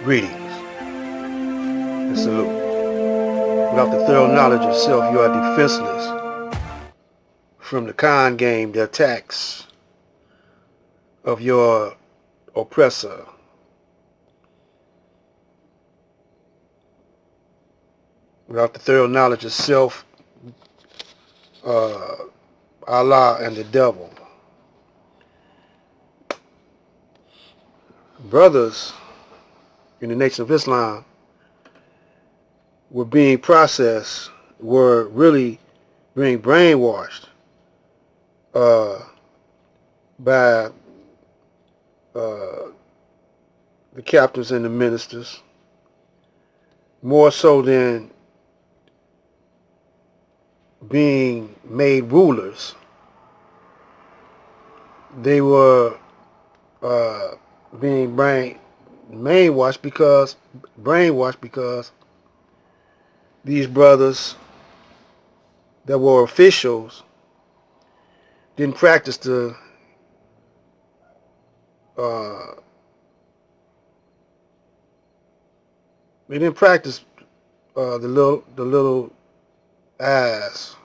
Greetings and salute. Without the thorough knowledge of self, you are defenseless from the con game, the attacks of your oppressor. Without the thorough knowledge of self, uh, Allah and the devil. Brothers in the Nation of Islam were being processed, were really being brainwashed by the captains and the ministers, more so than being made rulers. They were being brainwashed because these brothers that were officials didn't practice uh, the little eyes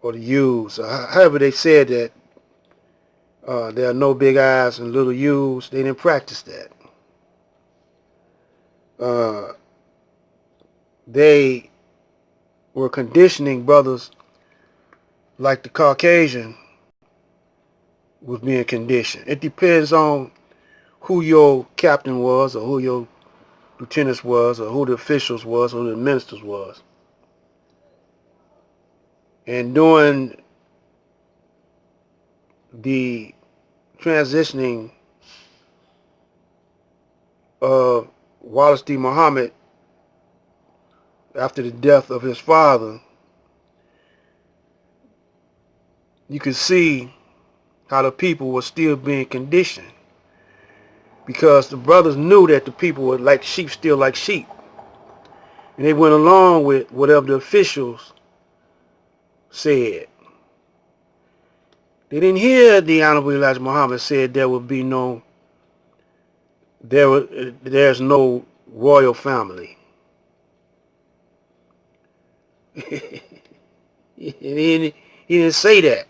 or the U's. However they said that there are no big eyes and little U's. They didn't practice that. They were conditioning brothers like the Caucasian was being conditioned. It depends on who your captain was, or who your lieutenants was, or who the officials was, or who the ministers was. And during the transitioning of Wallace D. Muhammad after the death of his father, you could see how the people were still being conditioned, because the brothers knew that the people were like sheep, still like sheep, and they went along with whatever the officials said. They didn't hear the Honorable Elijah Muhammad said there's no royal family. He didn't say that.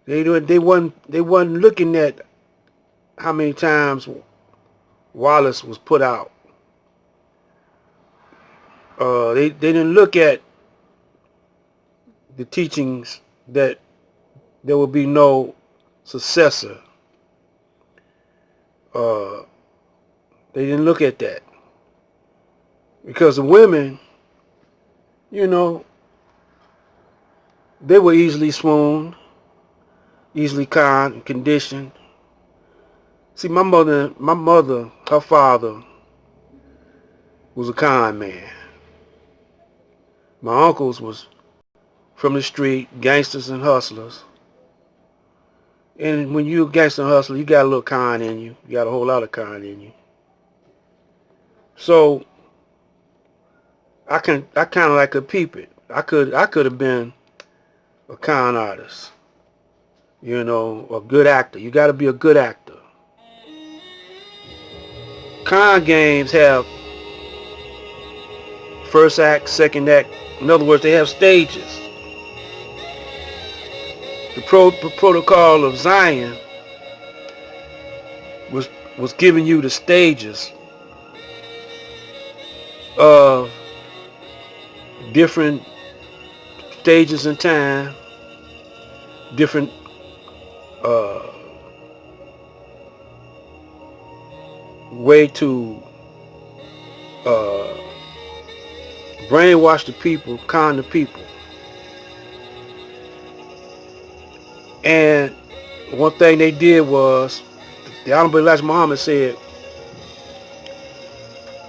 They wasn't looking at how many times Wallace was put out. They didn't look at the teachings that there will be no successor. They didn't look at that, because the women, you know, they were easily swooned, easily conditioned. See, my mother, her father was a con man. My uncles was from the street, gangsters and hustlers. And when you're a gangster and hustler, you got a little con in you. You got a whole lot of con in you. So I kind of like could peep it. I could have been a con artist, you know, a good actor. You got to be a good actor. Con games have first act, second act. In other words, they have stages. The protocol of Zion was giving you the stages of different stages in time, different way to brainwash the people, con the people. And one thing they did was, the Honorable Elijah Muhammad said,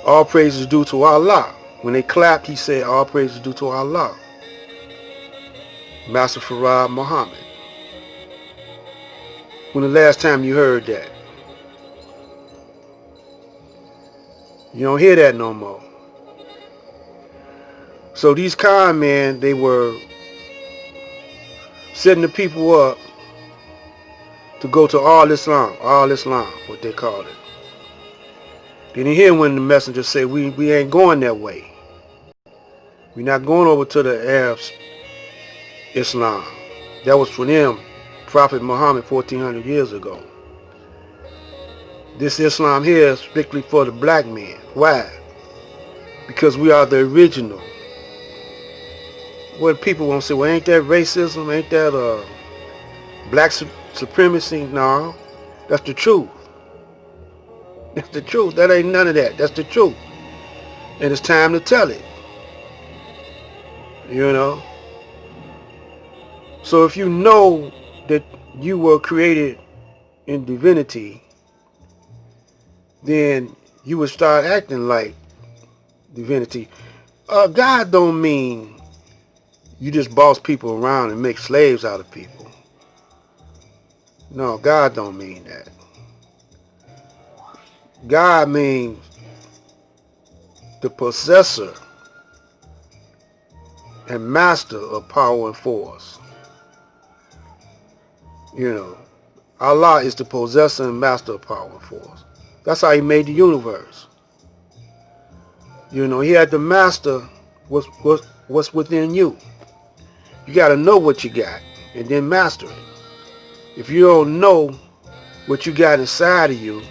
all praise is due to Allah. When they clapped, he said, all praise is due to Allah. Master Farad Muhammad. When the last time you heard that? You don't hear that no more. So these con men, they were setting the people up to go to all Islam, what they called it. Didn't hear when the messenger said, we ain't going that way. We're not going over to the Arabs, Islam. That was for them, Prophet Muhammad 1400 years ago. This Islam here is strictly for the black man. Why? Because we are the original. What people won't say, well, ain't that racism? Ain't that black supremacy? No, that's the truth. That's the truth. That ain't none of that. That's the truth. And it's time to tell it. You know? So if you know that you were created in divinity, then you would start acting like divinity. God don't mean you just boss people around and make slaves out of people. No, God don't mean that. God means the possessor and master of power and force. You know, Allah is the possessor and master of power and force. That's how he made the universe. You know, he had to master what's within you. You got to know what you got and then master it. If you don't know what you got inside of you,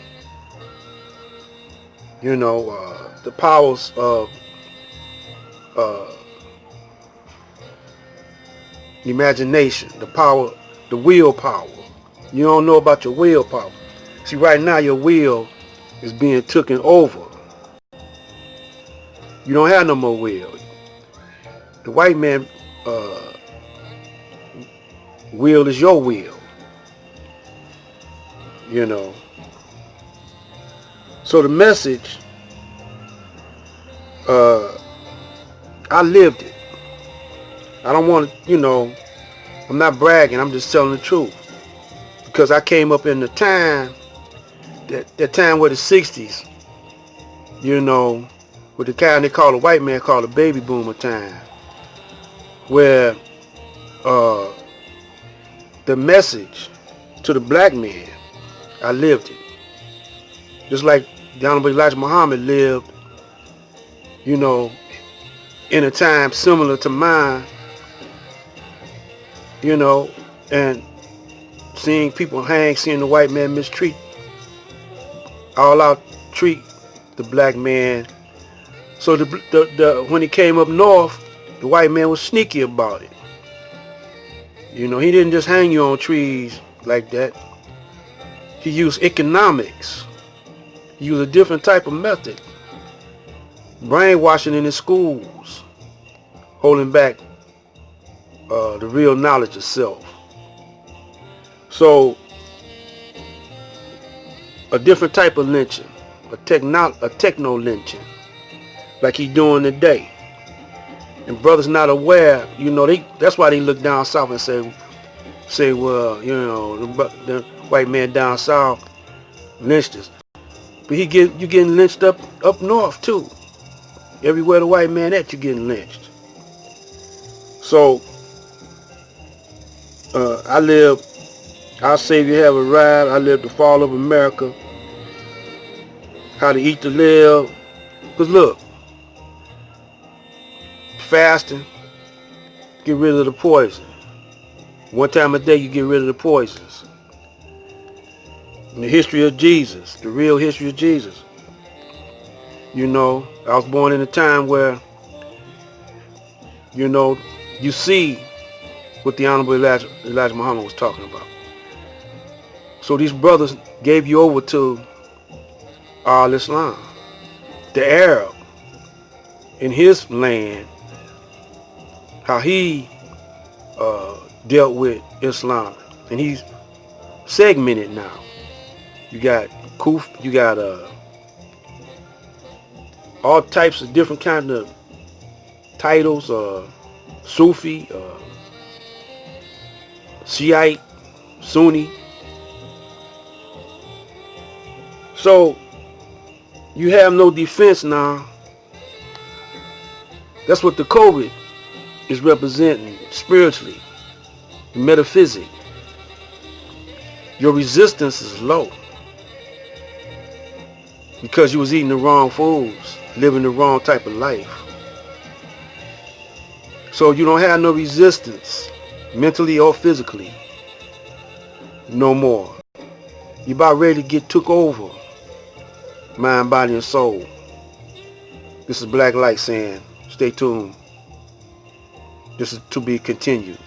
you know, the powers of imagination, the power, the willpower. You don't know about your willpower. See, right now your will is being taken over. You don't have no more will. The white man will is your will. You know. So the message, I lived it. I don't want to, you know, I'm not bragging. I'm just telling the truth. Because I came up in the time, that time where the 60s, you know, with the kind they call a white man called a baby boomer time, where the message to the black man, I lived it. Just like the Honorable Elijah Muhammad lived, you know, in a time similar to mine, you know, and seeing people hang, seeing the white man mistreat, all out treat the black man. So when he came up north, the white man was sneaky about it. You know, he didn't just hang you on trees like that. He used economics. He used a different type of method. Brainwashing in his schools, holding back the real knowledge of self. So, a different type of lynching, a techno lynching, like he's doing today. And brothers not aware, you know, that's why they look down south and say, well, you know, the white man down south lynched us. But you getting lynched up north too. Everywhere the white man at, you getting lynched. So, I live, our Savior have arrived. I live the fall of America. How to eat to live. Because look, fasting, get rid of the poison. One time a day you get rid of the poisons. In the history of Jesus, the real history of Jesus. You know, I was born in a time where, you know, you see what the Honorable Elijah Muhammad was talking about. So these brothers gave you over to Al-Islam. The Arab in his land, how he dealt with Islam. And he's segmented now. You got Kuf, you got all types of different kinds of titles, Sufi, Shiite, Sunni. So you have no defense now. That's what the COVID is representing spiritually, metaphysics. Your resistance is low. because you was eating the wrong foods, living the wrong type of life. So you don't have no resistance, mentally or physically, no more. You about ready to get took over, mind, body, and soul. This is Black Light saying, stay tuned. This is to be continued.